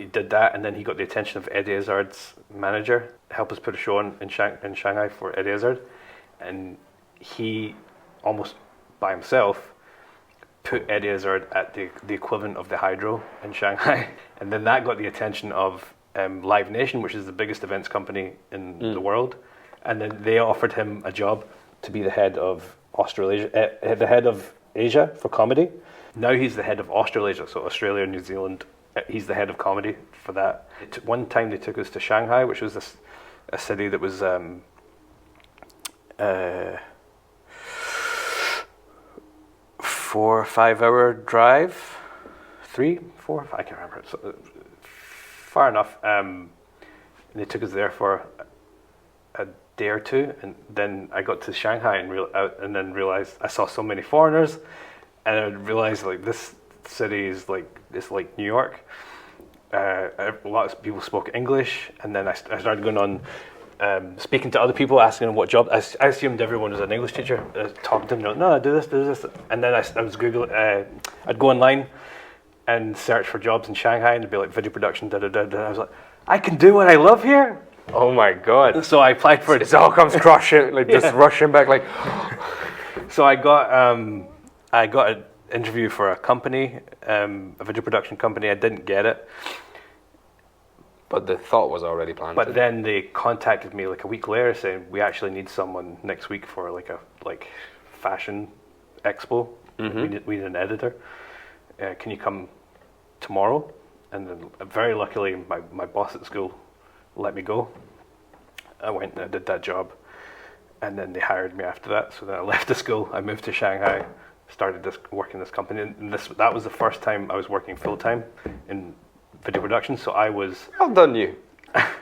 he did that, and then he got the attention of Eddie Izzard's manager, help us put a show on in Shanghai for Eddie Izzard, and he almost by himself put Eddie Izzard at the equivalent of the Hydro in Shanghai, and then that got the attention of Live Nation, which is the biggest events company in the world, and then they offered him a job to be the head of the head of Asia for comedy. Now he's the head of Australasia, so Australia, New Zealand. He's the head of comedy for that. One time they took us to Shanghai, which was a city that was 4 or 5 hour drive, 3, 4, I can't remember. So, far enough. And they took us there for a day or two, and then I got to Shanghai and then realized I saw so many foreigners, and I realized like this city is it's like New York. A lot of people spoke English, and then I started going on speaking to other people, asking them what job. I assumed everyone was an English teacher. Talking to them, no, do this, and then I was Googling. I'd go online and search for jobs in Shanghai, and it'd be like video production. Da da da. I was like, I can do what I love here. Oh my god! So I applied for it. It all comes crushing, like just rushing back, like. So I got an interview for a company, a video production company. I didn't get it. But the thought was already planned. But then they contacted me like a week later saying, we actually need someone next week for like a fashion expo. Mm-hmm. We need an editor. Can you come tomorrow? And then very luckily my boss at school let me go. I went and I did that job. And then they hired me after that. So then I left the school. I moved to Shanghai, started working this company. And that was the first time I was working full time in video production. So I was... Well done you.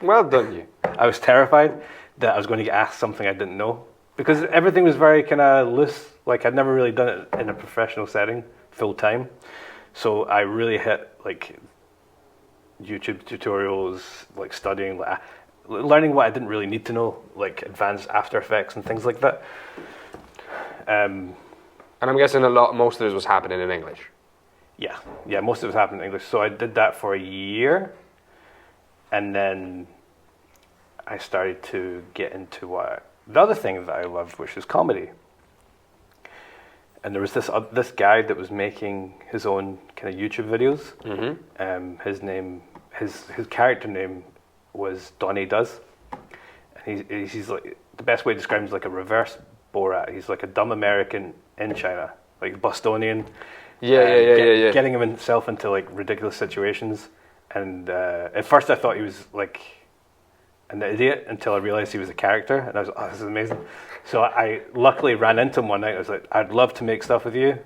Well done you. I was terrified that I was going to get asked something I didn't know. Because everything was very kind of loose. Like I'd never really done it in a professional setting, full time. So I really hit like YouTube tutorials, like studying, learning what I didn't really need to know, like advanced After Effects and things like that. And I'm guessing most of this was happening in English. Yeah, most of it was happening in English. So I did that for a year, and then I started to get into the other thing that I loved, which was comedy. And there was this guy that was making his own kind of YouTube videos. Mm-hmm. His character name was Donnie Does. And he's like, the best way to describe him is like a reverse Borat. He's like a dumb American in China, like Bostonian. Yeah. Getting himself into like ridiculous situations. And at first I thought he was like an idiot until I realized he was a character, and I was like, oh, this is amazing. So I luckily ran into him one night. I was like, I'd love to make stuff with you.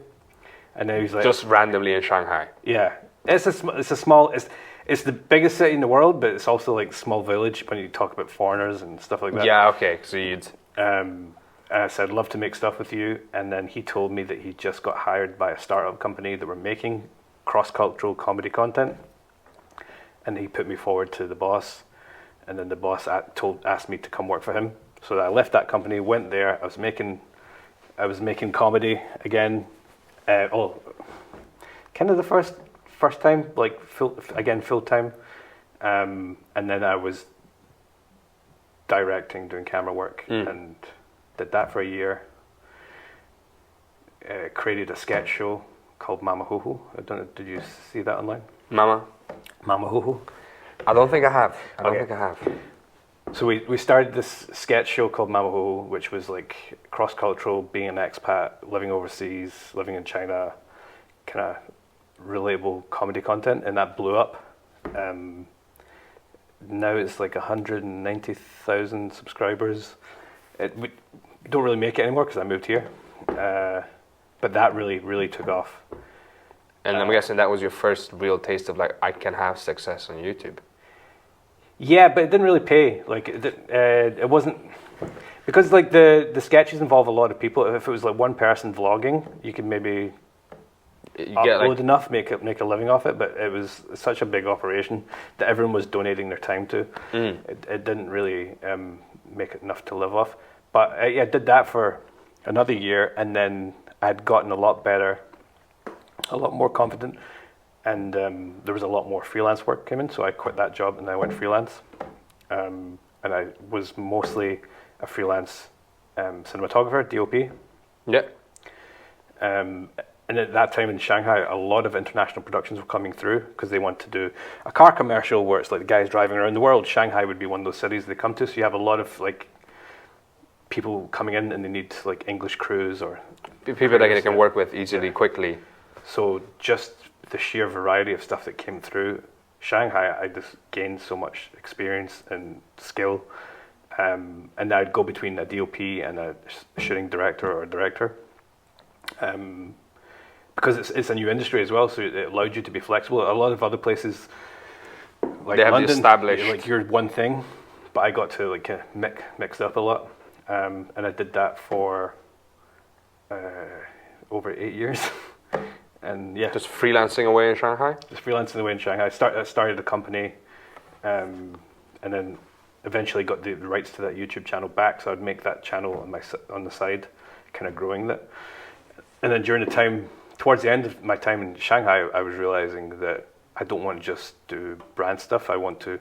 And then he was like, just randomly in Shanghai. Yeah, it's a small, it's the biggest city in the world, but it's also like a small village when you talk about foreigners and stuff like that. Yeah, okay. So you'd. And I said, I'd love to make stuff with you. And then he told me that he just got hired by a startup company that were making cross-cultural comedy content. And he put me forward to the boss. And then the boss asked me to come work for him. So I left that company, went there. I was making comedy again. Kind of the first time, like full time. And then I was directing, doing camera work, and did that for a year. Created a sketch show called Mama Hoo Hoo. I don't know, did you see that online? Mama Hoo Hoo. I don't think I have. I don't think I have. So we started this sketch show called Mama Hoo Hoo, which was like cross-cultural, being an expat, living overseas, living in China, kind of relatable comedy content, and that blew up. Now it's like 190,000 subscribers. We don't really make it anymore because I moved here, but that really took off. And I'm guessing that was your first real taste of like, I can have success on YouTube. Yeah, but it didn't really pay. Like it wasn't, because like the sketches involve a lot of people. If it was like one person vlogging, you could maybe upload enough, make a living off it. But it was such a big operation that everyone was donating their time to. It didn't really make it enough to live off. But I did that for another year, and then I had gotten a lot better, a lot more confident, and there was a lot more freelance work came in, so I quit that job and I went freelance. And I was mostly a freelance cinematographer, DOP. Yeah. And at that time in Shanghai, a lot of international productions were coming through because they want to do a car commercial where it's like the guys driving around the world. Shanghai would be one of those cities they come to, so you have a lot of like people coming in and they need like English crews or People that they can work with easily, quickly. So just the sheer variety of stuff that came through Shanghai, I just gained so much experience and skill. And I'd go between a DOP and a shooting director or director. Because it's a new industry as well, so it allowed you to be flexible. A lot of other places, like They have London, established, like you're one thing, but I got to like mix up a lot, and I did that for over 8 years, and yeah, just freelancing away in Shanghai. just freelancing away in Shanghai. I started a company, and then eventually got the rights to that YouTube channel back, so I'd make that channel on the side, kind of growing that, and then during the time. Towards the end of my time in Shanghai, I was realizing that I don't want to just do brand stuff. I want to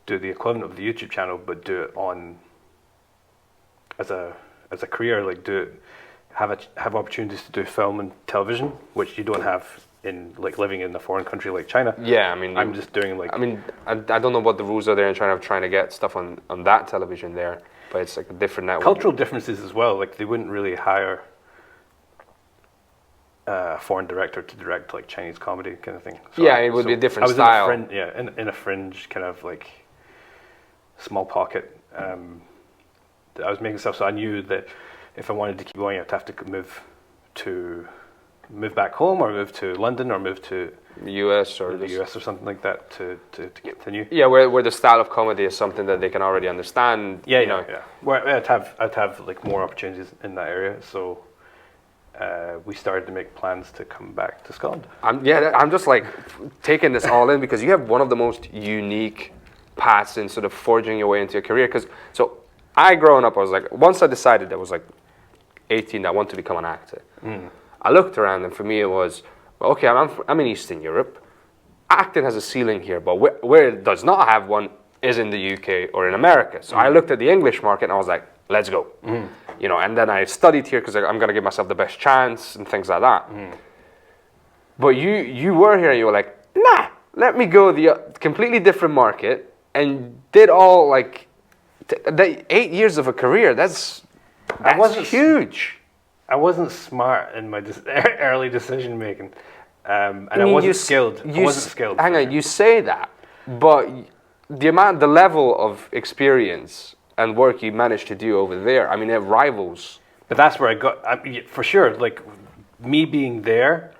do the equivalent of the YouTube channel, but do it on as a career. Like have opportunities to do film and television, which you don't have in like living in a foreign country like China. Yeah, I mean, I'm just doing like. I mean, I don't know what the rules are there in China trying to get stuff on that television there, but it's like a different network. Cultural differences as well. Like they wouldn't really hire a foreign director to direct like Chinese comedy kind of thing. So yeah, it would be a different style. I was in a fringe kind of like small pocket. I was making stuff, so I knew that if I wanted to keep going, I'd have to move back home, or move to London, or move to the US or the US or something like that to continue. Yeah, where the style of comedy is something that they can already understand. Yeah. Where I'd have like more opportunities in that area. So. We started to make plans to come back to Scotland. I'm just like taking this all in because you have one of the most unique paths in sort of forging your way into your career. So I growing up, I was like, once I decided I was like 18, I want to become an actor. I looked around and for me it was, well, okay, I'm in Eastern Europe. Acting has a ceiling here, but where it does not have one is in the UK or in America. So I looked at the English market and I was like, let's go. And then I studied here because I'm going to give myself the best chance and things like that. But you were here and you were like, nah, let me go the completely different market, and did all like the 8 years of a career. That's huge. I wasn't smart in my early decision making, and I wasn't skilled. I wasn't skilled. Hang on, you say that, but the level of experience and work you managed to do over there, I mean, it rivals. But that's where I got, for sure, like, me being there,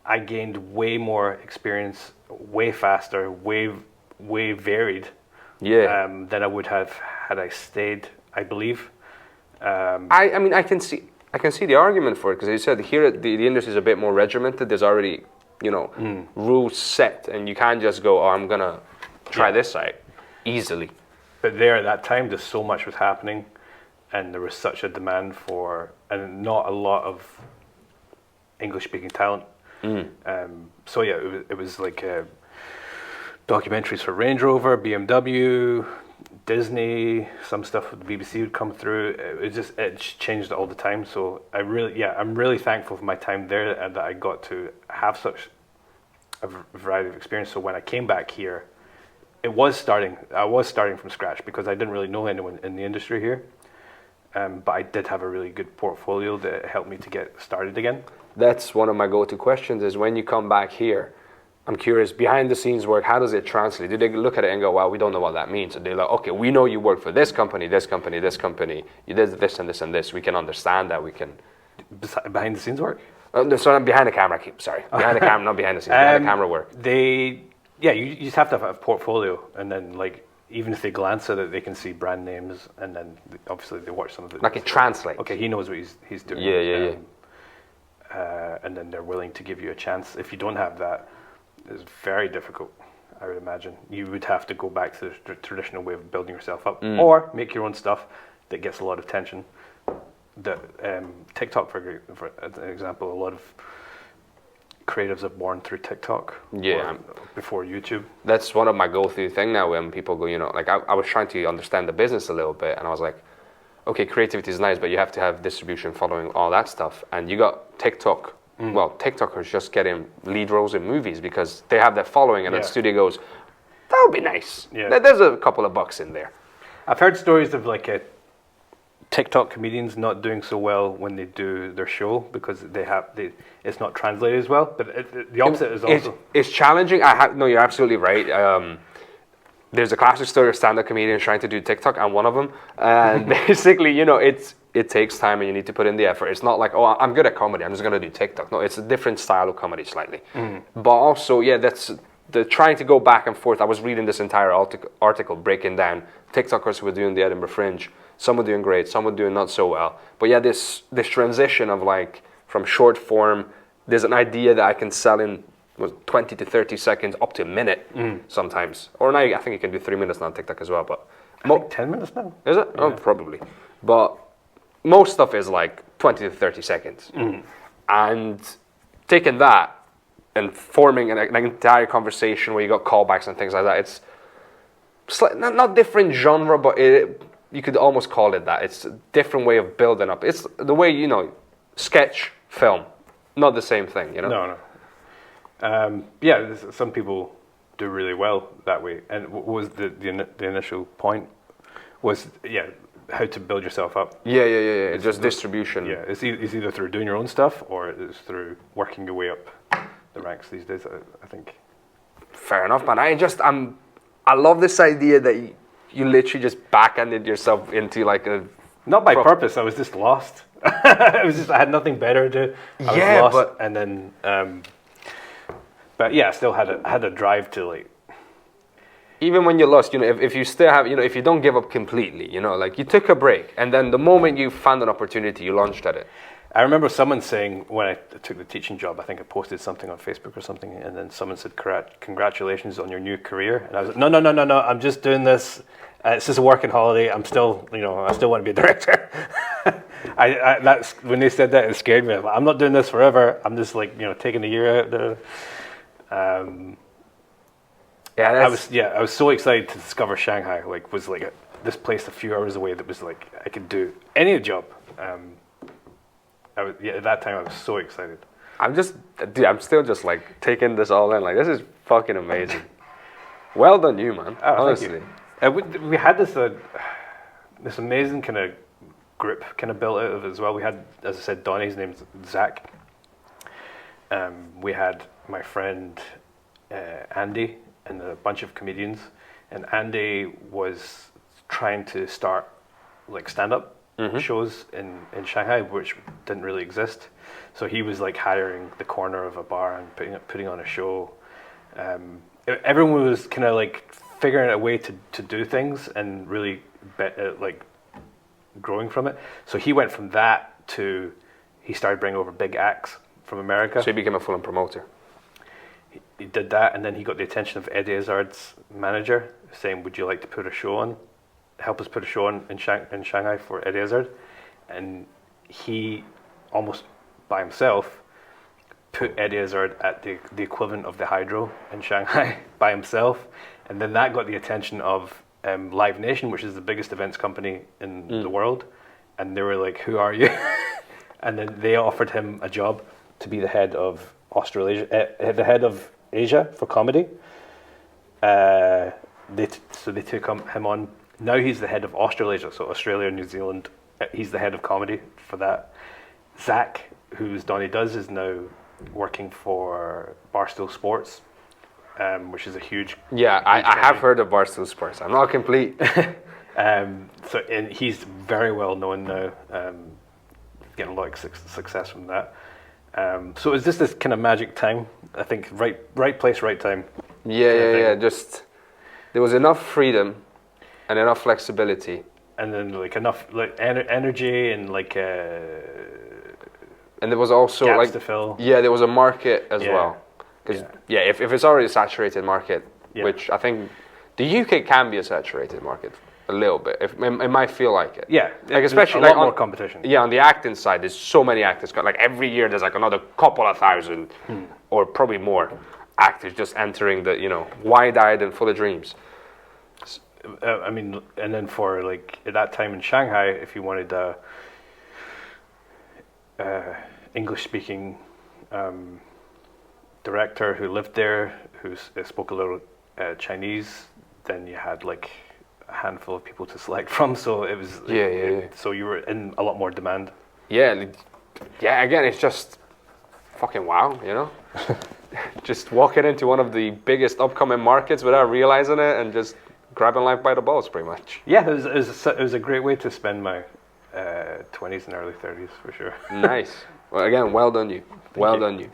I gained way more experience, way faster, way varied, than I would have had I stayed, I believe. I mean, I can see the argument for it, because you said here the industry is a bit more regimented. There's already, rules set, and you can't just go, oh, I'm going to try this site easily. But there at that time, just so much was happening, and there was such a demand for, and not a lot of English-speaking talent. So yeah, it was like documentaries for Range Rover, BMW, Disney, some stuff with the BBC would come through. It changed all the time. So I'm really thankful for my time there, and that I got to have such a variety of experience. So when I came back here, I was starting from scratch because I didn't really know anyone in the industry here. But I did have a really good portfolio that helped me to get started again. That's one of my go-to questions is when you come back here, I'm curious, behind the scenes work, how does it translate? Do they look at it and go, well, we don't know what that means? So they're like, okay, we know you work for this company, this company, this company. You did this and this and this. We can understand that. We can... Behind the scenes work? So behind the camera, behind the camera, not behind the scenes, behind the camera work. You just have to have a portfolio, and then like even if they glance at it, they can see brand names, and then obviously they watch some of it. Like it translates. Okay, he knows what he's doing. Yeah. And then they're willing to give you a chance. If you don't have that, it's very difficult. I would imagine you would have to go back to the traditional way of building yourself up, or make your own stuff that gets a lot of attention. TikTok, for example, a lot of creatives are born through TikTok. Yeah. Or before YouTube. That's one of my go-to thing now when people go, like I was trying to understand the business a little bit, and I was like, okay, creativity is nice, but you have to have distribution, following, all that stuff. And you got TikTok. Well, TikTokers just getting lead roles in movies because they have that following, and the studio goes, that would be nice. Yeah. There's a couple of bucks in there. I've heard stories of like TikTok comedians not doing so well when they do their show because it's not translated as well. But the opposite is also it's challenging. No, you're absolutely right. There's a classic story of stand-up comedians trying to do TikTok. I'm one of them, and basically, it takes time and you need to put in the effort. It's not like, oh, I'm good at comedy, I'm just gonna do TikTok. No, it's a different style of comedy slightly. But also, that's the trying to go back and forth. I was reading this entire article breaking down TikTokers who were doing the Edinburgh Fringe. Some were doing great, some were doing not so well. But this transition of like from short form, there's an idea that I can sell in 20 to 30 seconds up to a minute sometimes. Or now I think you can do 3 minutes now on TikTok as well. But I think 10 minutes now. Is it? Yeah. Oh, probably. But most stuff is like 20 to 30 seconds. And taking that and forming an entire conversation where you got callbacks and things like that, it's not different genre, but you could almost call it that. It's a different way of building up. It's the way, sketch, film, not the same thing, No. Some people do really well that way. And what was the initial point? Was how to build yourself up. Yeah. It's just distribution. Yeah, it's either through doing your own stuff or it's through working your way up the ranks these days, I think. Fair enough, man. I love this idea that you literally just backhanded yourself into like a... Not by purpose, I was just lost. I had nothing better to do. I was lost, and then... I still had a drive to like... Even when you're lost, if you still have, if you don't give up completely, like you took a break, and then the moment you found an opportunity, you launched at it. I remember someone saying when I took the teaching job, I think I posted something on Facebook or something, and then someone said, "Congratulations on your new career." And I was like, "No, I'm just doing this. It's just a working holiday. I'm still, I still want to be a director." That's when they said that, it scared me. I'm not doing this forever. I'm just like, taking a year out there. I was so excited to discover Shanghai. Like, was like this place a few hours away that was like I could do any job. At that time I was so excited. I'm still just like taking this all in. Like, this is fucking amazing. Well done, you, man. Honestly, we had this amazing kind of group kind of built out of it as well. We had, as I said, Donnie. His name's Zach. We had my friend Andy and a bunch of comedians, and Andy was trying to start like stand-up shows in Shanghai, which didn't really exist. So he was like hiring the corner of a bar and putting on a show. Everyone was kind of like figuring out a way to do things and really like growing from it. So he went from that to he started bringing over big acts from America. So he became a full-on promoter. He did that, and then he got the attention of Eddie Izzard's manager, saying, "Would you like to put a show on? Help us put a show on in Shanghai for Eddie Izzard." And he, almost by himself, put Eddie Izzard at the equivalent of the Hydro in Shanghai by himself, and then that got the attention of Live Nation, which is the biggest events company in the world, and they were like, "Who are you?" And then they offered him a job to be the head of Australasia, the head of Asia for comedy. They took him on. Now he's the head of Australasia, so Australia, New Zealand. He's the head of comedy for that. Zach, who's Donnie Does, is now working for Barstool Sports, which is a huge... Yeah, I have heard of Barstool Sports. I'm not complete. And he's very well known now, getting a lot of success from that. So it was just this kind of magic time. I think right place, right time. Yeah. Just there was enough freedom and enough flexibility, and then like enough like energy and like. And there was also gaps like to fill. Yeah, there was a market as well. Because if it's already a saturated market, which I think the UK can be a saturated market a little bit. It might feel like it. Yeah, like especially a lot more competition. Yeah, on the acting side, there's so many actors. Like every year, there's like another couple of thousand. or probably more actors just entering the, wide-eyed and full of dreams. I mean, and then for like at that time in Shanghai, if you wanted a English-speaking director who lived there, who spoke a little Chinese, then you had like a handful of people to select from. So it was so you were in a lot more demand. Yeah. Again, it's just fucking wow, just walking into one of the biggest upcoming markets without realizing it, and just grabbing life by the balls, pretty much. Yeah, it was a great way to spend my 20s and early 30s for sure. Nice. Well, again, well done you. Well done you.